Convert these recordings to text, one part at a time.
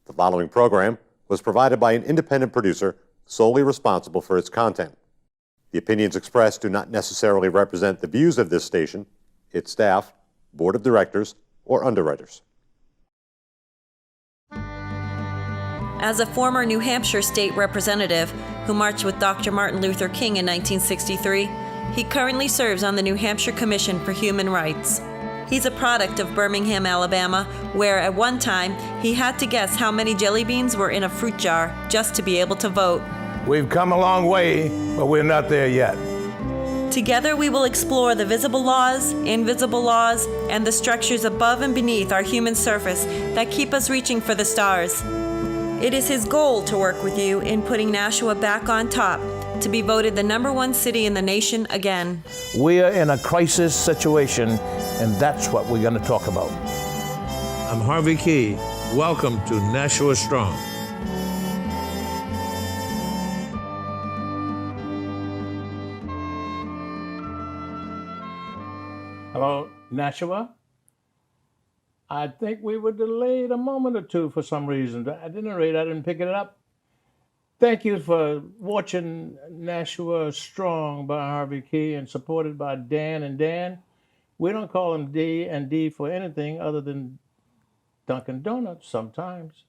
The following program was provided by an independent producer solely responsible for its content. The opinions expressed do not necessarily represent the views of this station, its staff, board of directors, or underwriters. As a former New Hampshire state representative who marched with Dr. Martin Luther King in 1963, he currently serves on the New Hampshire Commission for Human Rights. He's a product of Birmingham, Alabama, where at one time he had to guess how many jelly beans were in a fruit jar just to be able to vote. We've come a long way, but we're not there yet. Together we will explore the visible laws, invisible laws, and the structures above and beneath our human surface that keep us reaching for the stars. It is his goal to work with you in putting Nashua back on top, to be voted the #1 city in the nation again. We are in a crisis situation, and that's what we're going to talk about. I'm Harvey Key. Welcome to Nashua Strong. Hello, Nashua. I think we were delayed a moment or two for some reason. At any rate, I didn't pick it up. Thank you for watching Nashua Strong by Harvey Key and supported by Dan and Dan. We don't call them D and D for anything other than Dunkin' Donuts sometimes.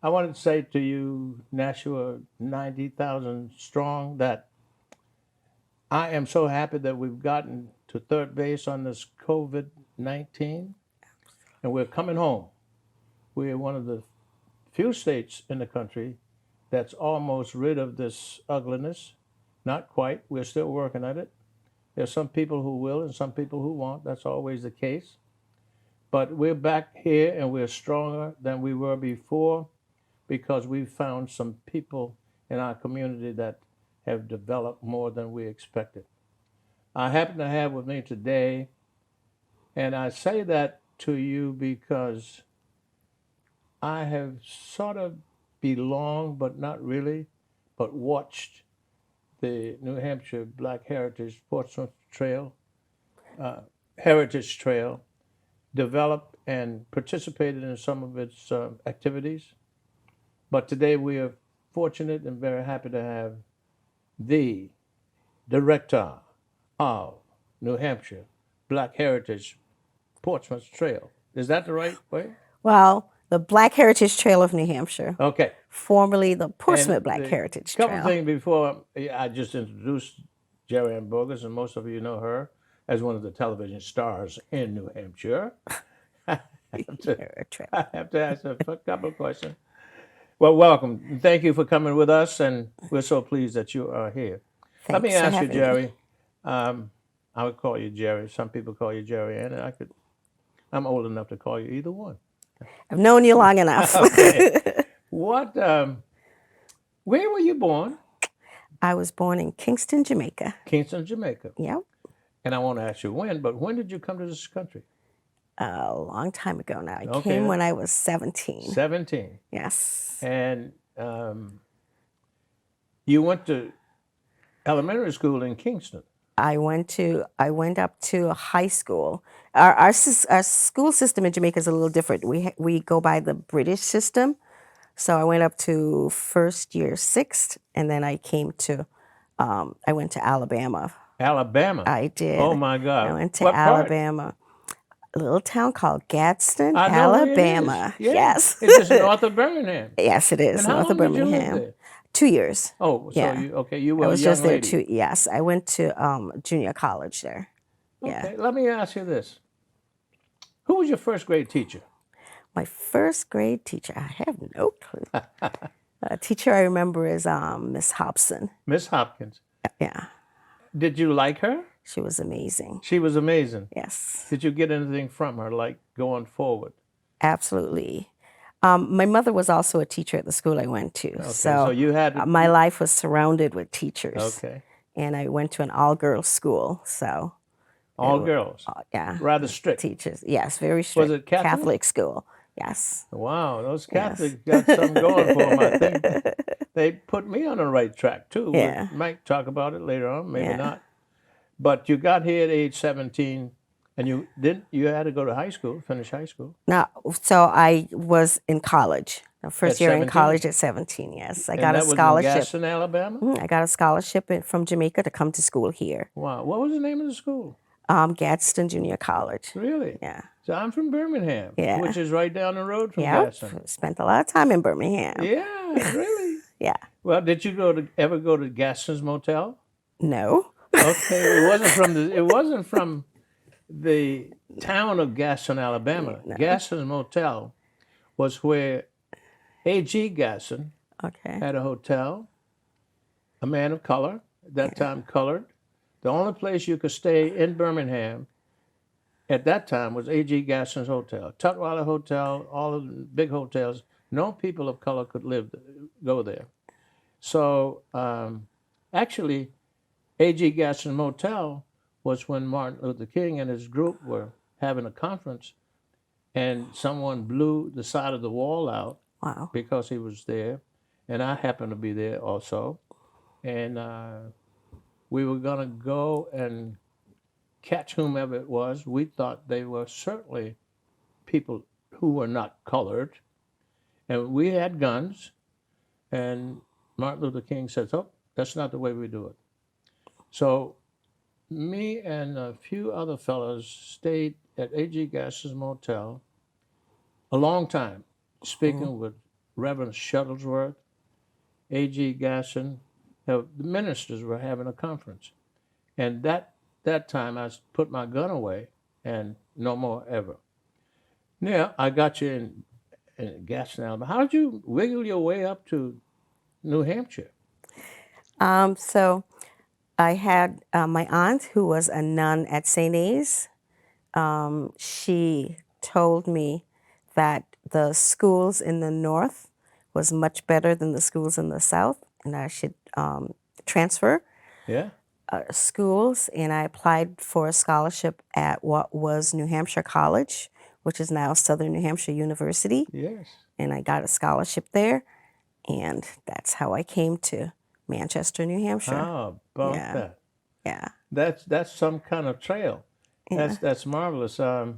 I wanted to say to you, Nashua 90,000 strong, that I am so happy that we've gotten to third base on this COVID-19, and we're coming home. We're one of the few states in the country that's almost rid of this ugliness. Not quite. We're still working at it. There's some people who will and some people who won't. That's always the case. But we're back here and we're stronger than we were before because we've found some people in our community that have developed more than we expected. I happen to have with me today, and I say that to you because I have sort of belonged, but not really, but watched the New Hampshire Black Heritage Portsmouth Trail, Heritage Trail, develop and participated in some of its activities. But today we are fortunate and very happy to have the director of New Hampshire Black Heritage Portsmouth Trail. Is that the right way? Well, the Black Heritage Trail of New Hampshire. Okay. Formerly the Portsmouth Black Heritage Trail. A couple things before I just introduced JerriAnne Boggis, and most of you know her as one of the television stars in New Hampshire. I have to ask a couple of questions. Well, welcome. Thank you for coming with us, and we're so pleased that you are here. Let me ask you, Jerry. I would call you Jerry. Some people call you JerriAnne, and I'm old enough to call you either one. I've known you long enough. Okay. Where were you born? I was born in Kingston, Jamaica. Kingston, Jamaica. Yep. And I won't ask you when did you come to this country? A long time ago now. I came when I was 17. 17. Yes. And you went to elementary school in Kingston. I went up to high school. Our school system in Jamaica is a little different. We go by the British system. So I went up to first year, 6th, and then I went to Alabama. Alabama? I did. Oh my God. I went to What Alabama. Part? A little town called Gadsden, I know Alabama. It is. Yeah. Yes. It's just north of Birmingham. Yes, it is. And how North long of Birmingham. Did you live there? 2 years. Oh, so yeah. you were I was a young just there lady. Yes, I went to junior college there. Yeah. Okay, let me ask you this. Who was your first grade teacher? My first grade teacher, I have no clue. A teacher I remember is Miss Hobson. Miss Hopkins. Yeah. Did you like her? She was amazing. She was amazing. Yes. Did you get anything from her, like going forward? Absolutely. My mother was also a teacher at the school I went to. Okay, so you had my life was surrounded with teachers. Okay. And I went to an all-girls school, so. All girls? Yeah. Rather strict? Teachers, yes, very strict. Was it Catholic? Catholic school, yes. Wow, those Catholics got something going for them, I think. They put me on the right track, too. Yeah. We might talk about it later on, maybe Yeah. not. But you got here at age 17, And you had to go to high school, finish high school. Now, so I was in college. The first At year in 17? college at 17, yes. I And got a that was in scholarship. Gaston, Alabama? I got a scholarship from Jamaica to come to school here. Wow. What was the name of the school? Gadsden Junior College. Really? Yeah. So I'm from Birmingham, Yeah. which is right down the road from Yeah. Gaston. Spent a lot of time in Birmingham. Yeah, really? Yeah. Well, did you ever go to Gaston's Motel? No. Okay, it wasn't from the town of Gaston, Alabama. No. Gaston's Motel was where A.G. Gaston Okay. had a hotel, a man of color, at that time colored. The only place you could stay in Birmingham at that time was A.G. Gaston's Hotel. Tutwiler Hotel, all of the big hotels, no people of color could go there. So actually, A.G. Gaston Motel was when Martin Luther King and his group were having a conference, and someone blew the side of the wall out Wow. because he was there, and I happened to be there also. And we were going to go and catch whomever it was. We thought they were certainly people who were not colored, and we had guns, and Martin Luther King says, "Oh, that's not the way we do it." So me and a few other fellows stayed at A.G. Gaston's Motel a long time, speaking with Reverend Shuttlesworth, A.G. Gaston. The ministers were having a conference. And that time I put my gun away, and no more ever. Now, I got you in Gaston, Alabama. How did you wiggle your way up to New Hampshire? So I had my aunt who was a nun at St. A's. She told me that the schools in the north was much better than the schools in the south, and I should transfer Yeah? schools. And I applied for a scholarship at what was New Hampshire College, which is now Southern New Hampshire University. Yes. And I got a scholarship there, and that's how I came to Manchester, New Hampshire. How about Yeah. that? Yeah. That's some kind of trail. That's marvelous. I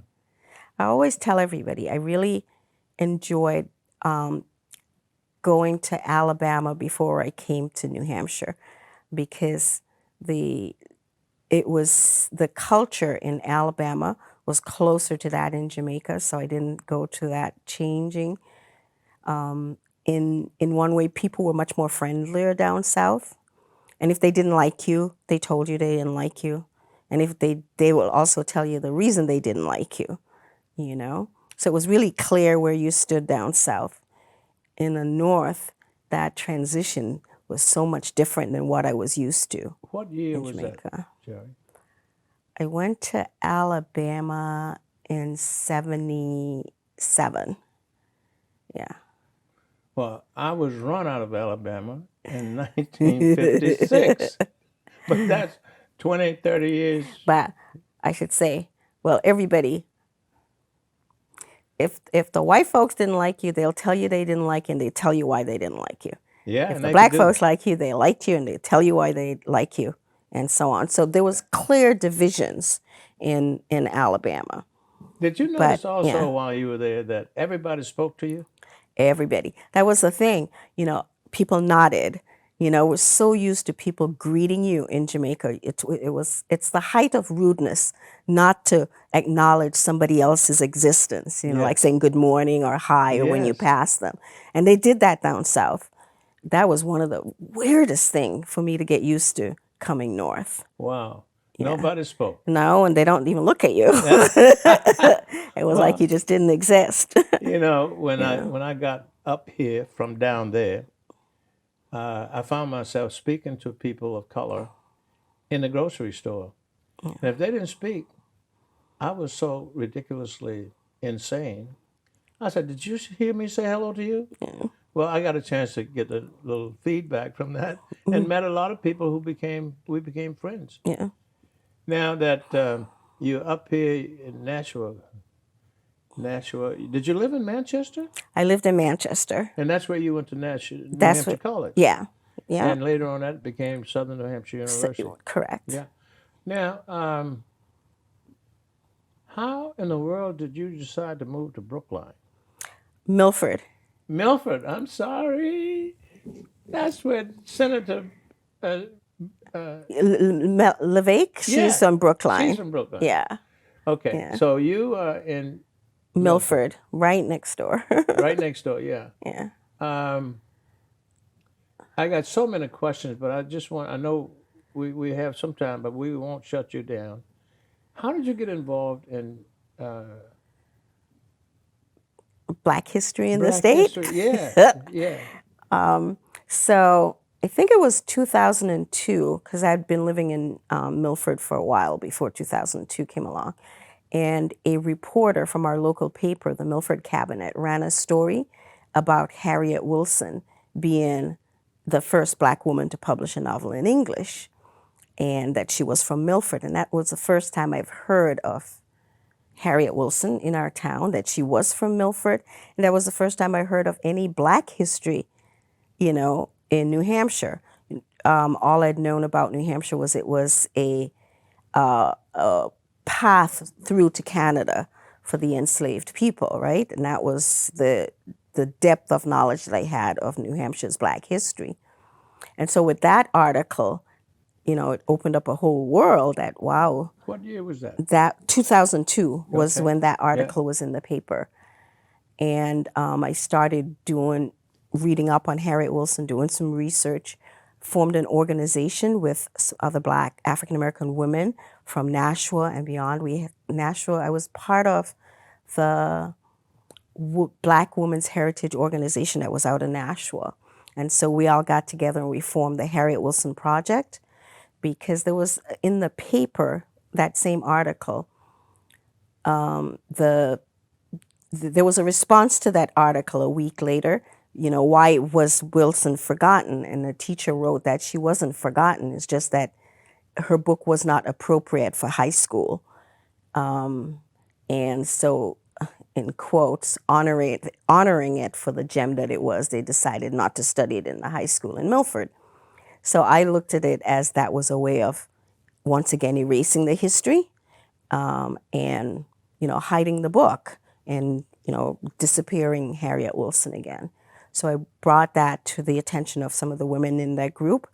always tell everybody I really enjoyed going to Alabama before I came to New Hampshire, because the culture in Alabama was closer to that in Jamaica, so I didn't go to that changing. In one way, people were much more friendlier down south, and if they didn't like you, they told you they didn't like you, and if they will also tell you the reason they didn't like you, you know. So it was really clear where you stood down south. In the north, that transition was so much different than what I was used to What year in was that, Jamaica. Jerry? I went to Alabama in 77. Yeah. Well, I was run out of Alabama in 1956. But that's 20, 30 years. But I should say, well, everybody, if the white folks didn't like you, they'll tell you they didn't like you, and they tell you why they didn't like you. Yeah, If and the they black could do folks like you, they liked you, and they tell you why they like you, and so on. So there was clear divisions in Alabama. Did you notice but, also yeah. while you were there that everybody spoke to you? Everybody. That was the thing. People nodded. We're so used to people greeting you in Jamaica. It's the height of rudeness not to acknowledge somebody else's existence, like saying good morning or hi or when you Yes. pass them. And they did that down south. That was one of the weirdest things for me to get used to coming north. Wow. Nobody spoke. No, and they don't even look at you. It was like you just didn't exist. When I got up here from down there, I found myself speaking to people of color in the grocery store. And if they didn't speak, I was so ridiculously insane. I said, "Did you hear me say hello to you?" Well, I got a chance to get a little feedback from that, and met a lot of people we became friends. Yeah. Now that you're up here in Nashua, did you live in Manchester? I lived in Manchester. And that's where you went to New That's Hampshire what- College. Yeah. Yeah. And later on, that became Southern New Hampshire University. Correct. Yeah. Now, How in the world did you decide to move to Brookline? Milford. Milford, I'm sorry. That's where Senator, uh, Levake, she's yeah, from she's Brookline. from Brookline. Yeah, Okay, yeah. so you are in Milford, Milford, right next door. right next door, yeah. Yeah. Um, I got so many questions, but I know we have some time, but we won't shut you down. How did you get involved in uh, Black history in the Black state. history? Yeah, yeah. So I think it was 2002, because I'd been living in Milford for a while before 2002 came along. And a reporter from our local paper, the Milford Cabinet, ran a story about Harriet Wilson being the first Black woman to publish a novel in English, and that she was from Milford. And that was the first time I've heard of Harriet Wilson in our town, that she was from Milford. And that was the first time I heard of any Black history, in New Hampshire. All I'd known about New Hampshire was it was a path through to Canada for the enslaved people, right? And that was the depth of knowledge that I had of New Hampshire's Black history. And so with that article, it opened up a whole world that, wow, What year was that? that 2002 was Okay. when that Yeah. article was in the paper. And I started reading up on Harriet Wilson, doing some research, formed an organization with other Black African-American women from Nashua and beyond. Nashua, I was part of the Black Women's Heritage Organization that was out in Nashua. And so we all got together and we formed the Harriet Wilson Project, because there was in the paper, that same article, there was a response to that article a week later, why was Wilson forgotten? And the teacher wrote that she wasn't forgotten. It's just that her book was not appropriate for high school. And so, in quotes, honoring it for the gem that it was, they decided not to study it in the high school in Milford. So I looked at it as that was a way of, once again, erasing the history, and hiding the book, and disappearing Harriet Wilson again. So I brought that to the attention of some of the women in that group,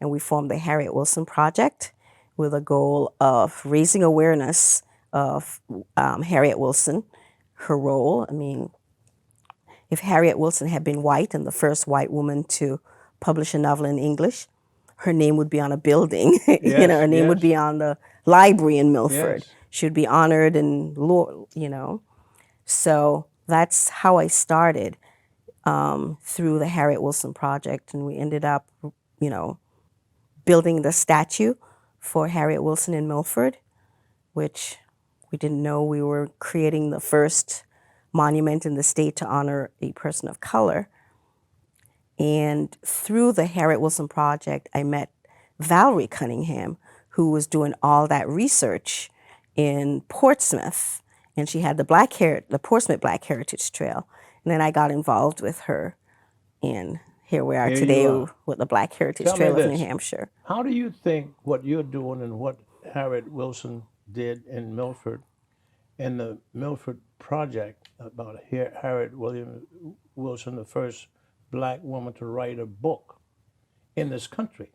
and we formed the Harriet Wilson Project with a goal of raising awareness of Harriet Wilson, her role. I mean, if Harriet Wilson had been white and the first white woman to publish a novel in English, her name would be on a building. Yes, Her name would yes. be on the library in Milford. Yes. She would be honored and, So that's how I started, through the Harriet Wilson Project. And we ended up, building the statue for Harriet Wilson in Milford, which we didn't know we were creating the first monument in the state to honor a person of color. And through the Harriet Wilson Project, I met Valerie Cunningham, who was doing all that research in Portsmouth. And she had the Portsmouth Black Heritage Trail. And then I got involved with her. And here we are Here you today are. with the Black Heritage Tell me Trail of New this. Hampshire. How do you think what you're doing and what Harriet Wilson did in Milford and the Milford Project about Harriet Wilson, the first Black woman to write a book in this country,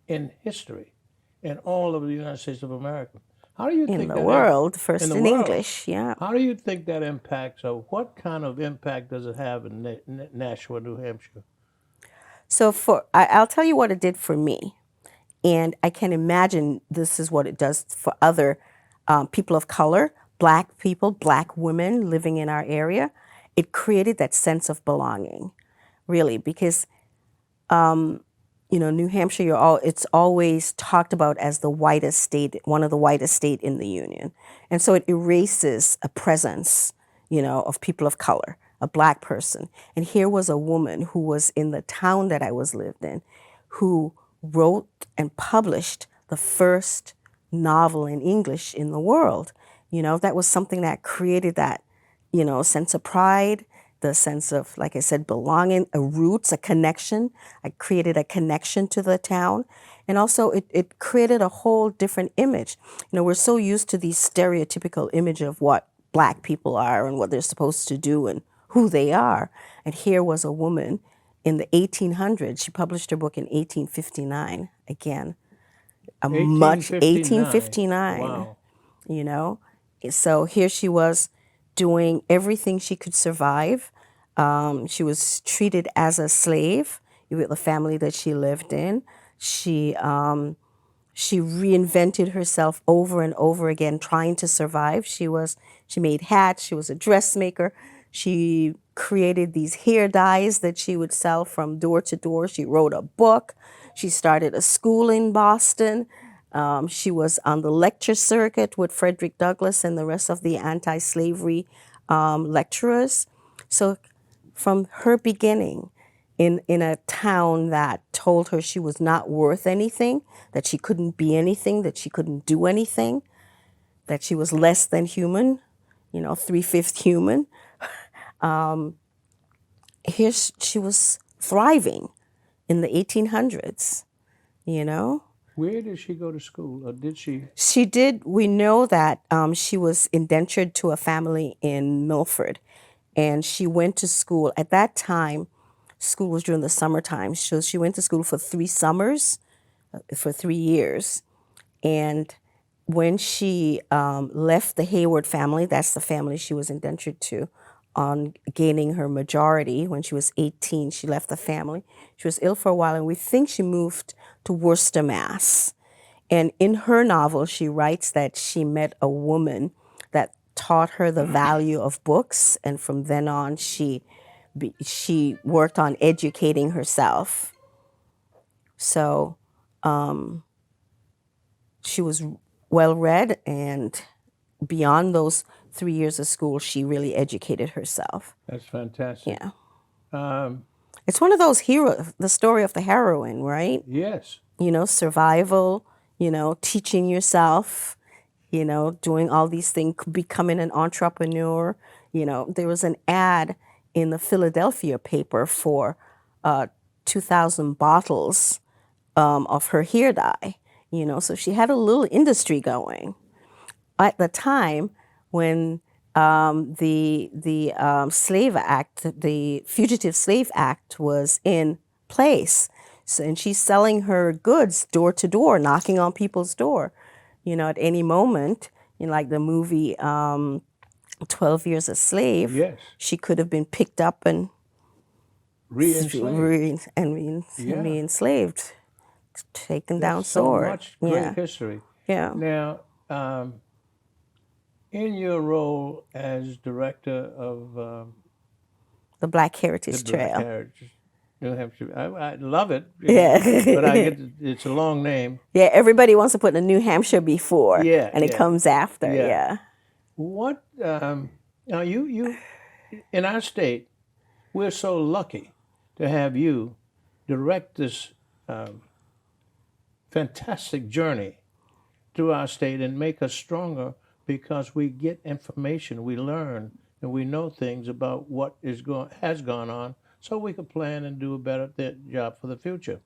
in history, in all of the United States of America? How do you In think the that world, first in the in world. English, yeah. How do you think that impacts, or what kind of impact does it have in Nashua, New Hampshire? So I'll tell you what it did for me. And I can imagine this is what it does for other people of color, Black people, Black women living in our area. It created that sense of belonging, really, because New Hampshire, it's always talked about as the whitest state, one of the whitest state in the Union. And so it erases a presence, of people of color, a Black person. And here was a woman who was in the town that I was lived in, who wrote and published the first novel in English in the world. That was something that created that, sense of pride, the sense of, like I said, belonging, a roots, a connection. I created a connection to the town. And also it created a whole different image. You know, we're so used to the stereotypical image of what Black people are and what they're supposed to do and who they are. And here was a woman in the 1800s. She published her book in 1859, again, a much 1859. 1859, Wow. you know. So here she was doing everything she could survive. She was treated as a slave with the family that she lived in. She reinvented herself over and over again, trying to survive. She made hats. She was a dressmaker. She created these hair dyes that she would sell from door to door. She wrote a book. She started a school in Boston. She was on the lecture circuit with Frederick Douglass and the rest of the anti-slavery lecturers. So from her beginning, in a town that told her she was not worth anything, that she couldn't be anything, that she couldn't do anything, that she was less than human, you know, 3/5 human. Here she was thriving in the 1800s, you know. Where did she go to school, or did she? She did. We know that she was indentured to a family in Milford, and she went to school. At that time, school was during the summertime, so she went to school for 3 summers, for 3 years. And when she left the Hayward family, that's the family she was indentured to, on gaining her majority when she was 18, she left the family. She was ill for a while, and we think she moved to Worcester, Mass. And in her novel, she writes that she met a woman that taught her the value of books, and from then on, she worked on educating herself. So she was well read, and beyond those 3 years of school, she really educated herself. That's fantastic. Yeah. It's one of those the story of the heroine, right? Yes. You know, survival, you know, teaching yourself, you know, doing all these things, becoming an entrepreneur. You know, there was an ad in the Philadelphia paper for 2,000 bottles of her hair dye, you know, so she had a little industry going. At the time when the Slave Act, the Fugitive Slave Act was in place, so, and she's selling her goods door to door, knocking on people's door, you know, at any moment, you know, like the movie 12 Years a Slave, Yes. she could have been picked up and Re-enslaved. re-enslaved, taken down So sword. much great Yeah, history. yeah. Now, in your role as director of The Black Heritage the Black Trail. Heritage, New Hampshire, I love it. Yeah. But I get it's a long name. Yeah, everybody wants to put the New Hampshire before, Yeah, and it yeah. comes after. Yeah. Yeah. What now? You in our state, we're so lucky to have you direct this fantastic journey through our state and make us stronger, because we get information, we learn, and we know things about what has gone on, so we can plan and do a better job for the future.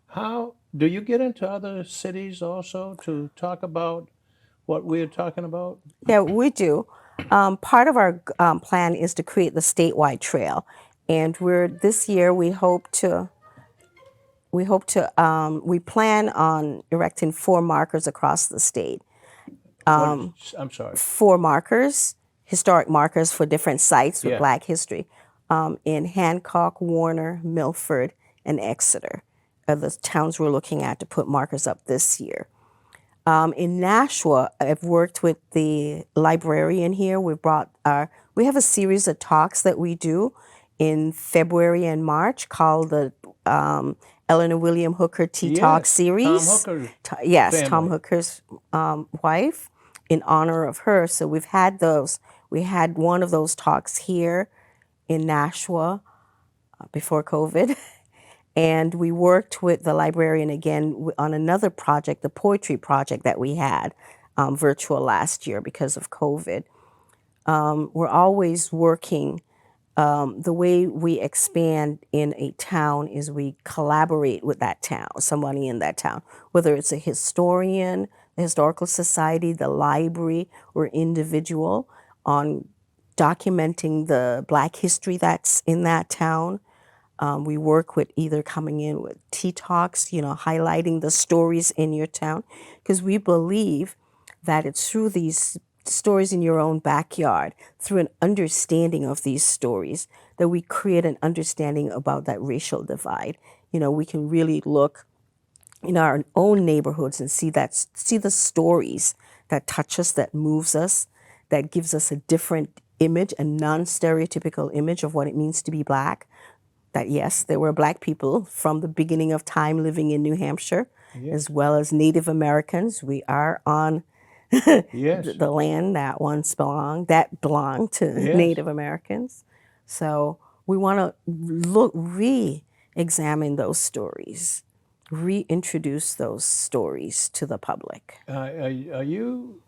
How do you get into other cities also to talk about what we're talking about? Yeah, we do. Part of our plan is to create the statewide trail, and this year we plan on erecting 4 markers across the state. I'm sorry. 4 markers, historic markers for different sites with Yeah. Black history, in Hancock, Warner, Milford, and Exeter are the towns we're looking at to put markers up this year. In Nashua, I've worked with the librarian here. We have a series of talks that we do in February and March called the Eleanor William Hooker Tea Talk Yes, series. Tom Hooker Yes, family. Tom Hooker's wife, in honor of her. So we've had those. We had one of those talks here in Nashua before COVID. And we worked with the librarian again on another project, the poetry project that we had virtual last year because of COVID. We're always working The way we expand in a town is we collaborate with that town, somebody in that town, whether it's a historian, the historical society, the library, or individual, on documenting the Black history that's in that town. We work with either coming in with tea talks, highlighting the stories in your town, because we believe that it's through these stories in your own backyard, through an understanding of these stories, that we create an understanding about that racial divide. We can really look in our own neighborhoods and see the stories that touch us, that moves us, that gives us a different image, a non-stereotypical image of what it means to be Black. That yes, there were Black people from the beginning of time living in New Hampshire, as well as Native Americans. We are on Yes. the land that once belonged to Yes. Native Americans. So we want to re-examine those stories, reintroduce those stories to the public. Are you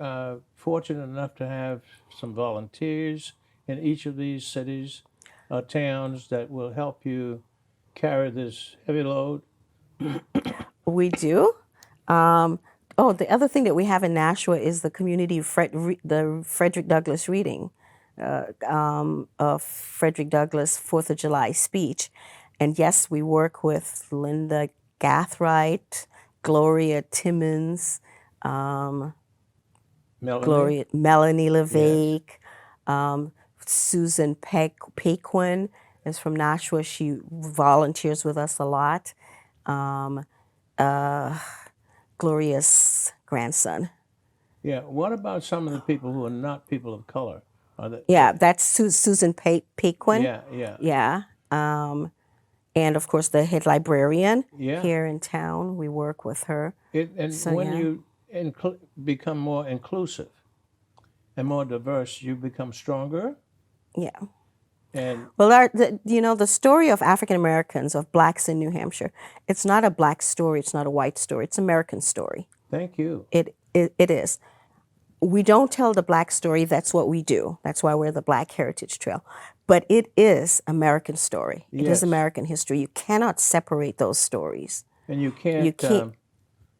fortunate enough to have some volunteers in each of these cities or towns that will help you carry this heavy load? We do. The other thing that we have in Nashua is the community, the Frederick Douglass reading of Frederick Douglass' 4th of July speech. And yes, we work with Linda Gathright, Gloria Timmons, Melanie LeVake, Susan Paquin is from Nashua. She volunteers with us a lot. Gloria's grandson. Yeah. What about some of the people who are not people of color? Yeah, that's Susan Paquin. Yeah. Yeah. And of course, the head librarian Yeah. here in town. We work with her. When you become more inclusive and more diverse, you become stronger. Yeah. And Well, the story of African Americans, of Blacks in New Hampshire, it's not a Black story, it's not a white story, it's an American story. thank you. It is. We don't tell the Black story, that's what we do. That's why we're the Black Heritage Trail. But it is American story. It Yes. is American history. You cannot separate those stories. And you can't. You can't.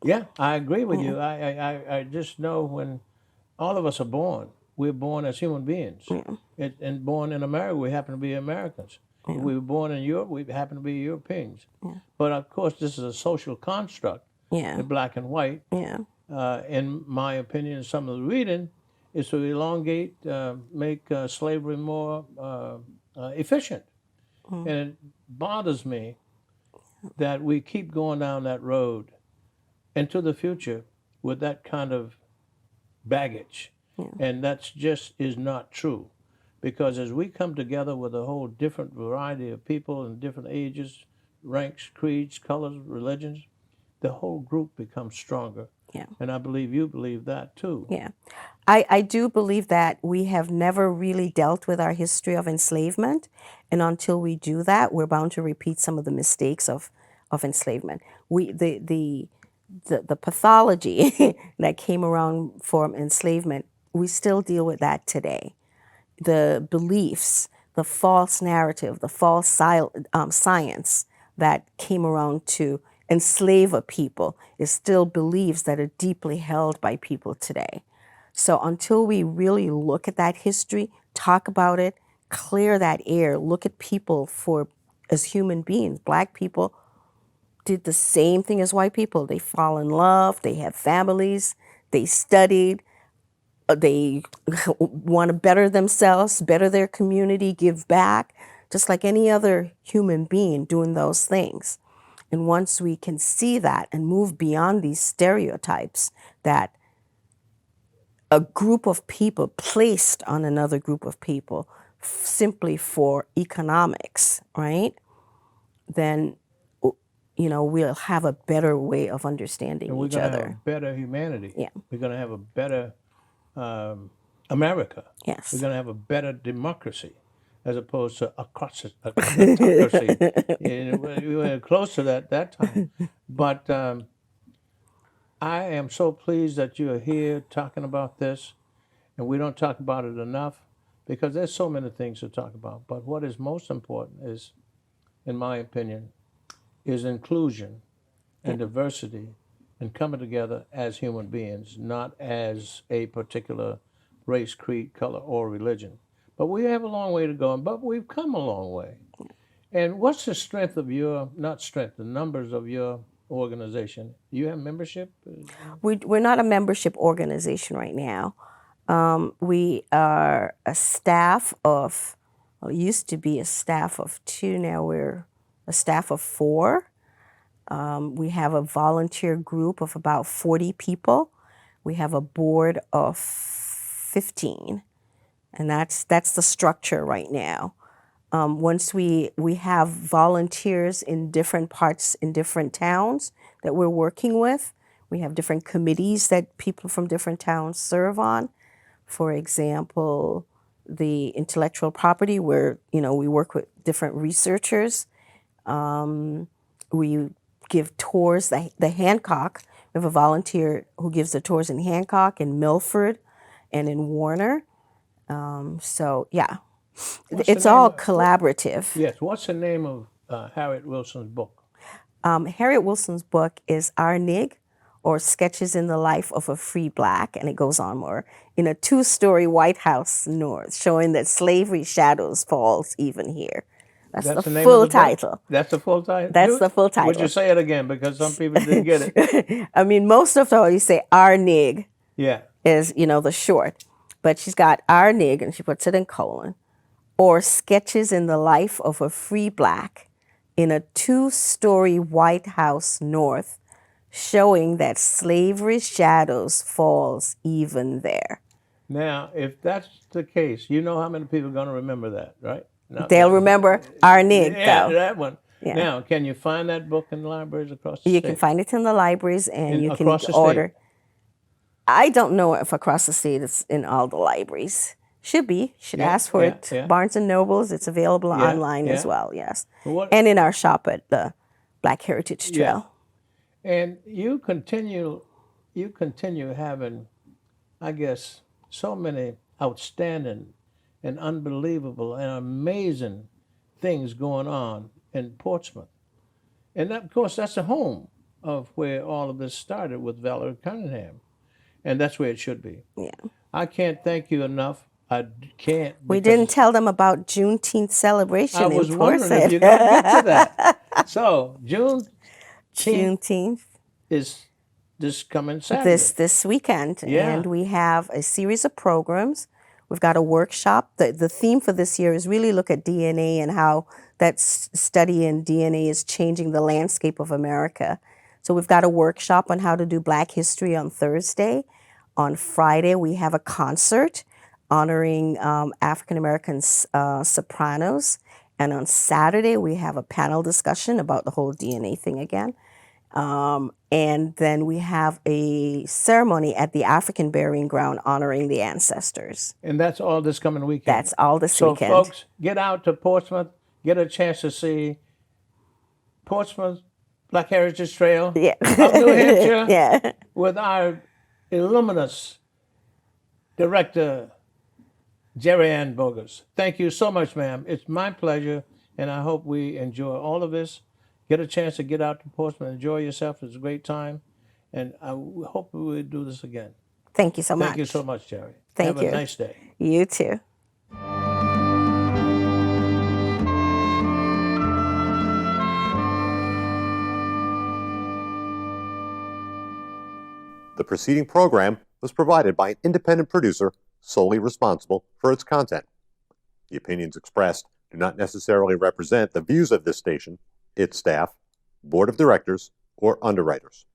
Yeah, I agree with you. I just know when all of us are born, we're born as human beings. And born in America, we happen to be Americans. If we were born in Europe, we happen to be Europeans. But of course, this is a social construct, Yeah. the black and white. Yeah. In my opinion, some of the reading is to elongate, make slavery more efficient. And it bothers me that we keep going down that road into the future with that kind of baggage. And that's just is not true. Because as we come together with a whole different variety of people in different ages, ranks, creeds, colors, religions, the whole group becomes stronger. Yeah. And I believe you believe that too. Yeah. I do believe that we have never really dealt with our history of enslavement. And until we do that, we're bound to repeat some of the mistakes of enslavement. The pathology that came around from enslavement, we still deal with that today. The beliefs, the false narrative, the false science that came around to enslave a people is still beliefs that are deeply held by people today. So until we really look at that history, talk about it, clear that air, look at people as human beings. Black people did the same thing as white people. They fall in love, they have families, they studied, they want to better themselves, better their community, give back, just like any other human being doing those things. And once we can see that and move beyond these stereotypes that a group of people placed on another group of people simply for economics, right? Then, we'll have a better way of understanding And we're each going to other. have a better humanity. Yeah. We're going to have a better America. Yes. We're going to have a better democracy as opposed to autocracy. We were close to that time. But I am so pleased that you are here talking about this, and we don't talk about it enough. because there's so many things to talk about. But what is most important is, in my opinion, is inclusion and diversity and coming together as human beings, not as a particular race, creed, color, or religion. But we have a long way to go, but we've come a long way. And what's the strength of your, not strength, the numbers of your organization? You have membership? We're not a membership organization right now. We are a staff of, well, it used to be a staff of 2, now we're a staff of 4. We have a volunteer group of about 40 people. We have a board of 15, and that's the structure right now. Once we have volunteers in different parts, in different towns that we're working with. We have different committees that people from different towns serve on. For example, the intellectual property, where we work with different researchers. We give tours. The Hancock, we have a volunteer who gives the tours in Hancock, in Milford, and in Warner. So yeah, it's all collaborative. Yes. What's the name of Harriet Wilson's book? Harriet Wilson's book is Our Nig, or Sketches in the Life of a Free Black, and it goes on more. In a 2-story White House North, showing that slavery shadows falls even here. That's the name full of the book? title. That's the full title? That's the full title. Would you say it again? Because some people didn't get it. I mean, most of all, you say Our Nig Yeah. is, the short. But she's got Our Nig, and she puts it in colon, or Sketches in the Life of a Free Black, in a 2-story White House North, showing that slavery's shadows falls even there. Now, if that's the case, you know how many people are going to remember that, right? Not They'll that. remember Our Nig, Yeah, though. that one. Yeah. Now, can you find that book in libraries across the You state? can find it in the libraries, and you can across the state? order. I don't know if across the state it's in all the libraries. Should be. Should ask for it. yeah. Barnes and Nobles. It's available online as yeah. well. Yes, What- and in our shop at the Black Heritage Trail. And you continue having, I guess, so many outstanding and unbelievable and amazing things going on in Portsmouth. And that, of course, that's the home of where all of this started with Valerie Cunningham. And that's where it should be. Yeah. I can't thank you enough. I can't. We because didn't tell them about Juneteenth celebration I was in wondering Portsmouth. if you're going to get to that. So, Juneteenth is this coming Saturday. this weekend, Yeah. and we have a series of programs. We've got a workshop. The theme for this year is really look at DNA and how that study in DNA is changing the landscape of America. So we've got a workshop on how to do Black history on Thursday. On Friday, we have a concert honoring African American sopranos. And on Saturday, we have a panel discussion about the whole DNA thing again. And then we have a ceremony at the African Burying Ground honoring the ancestors. And that's all this coming weekend. That's all this so weekend. folks, get out to Portsmouth, get a chance to see Portsmouth Black Heritage Trail Yeah. of New Hampshire Yeah. with our illustrious director, JerriAnne Boggis. Thank you so much, ma'am. It's my pleasure, and I hope we enjoy all of this. Get a chance to get out to Portsmouth, enjoy yourself. It's a great time, and I hope we will do this again. Thank you so much. Thank you so much, Jerry. Thank Have you. a nice day. You too. The preceding program was provided by an independent producer solely responsible for its content. The opinions expressed do not necessarily represent the views of this station, its staff, board of directors, or underwriters.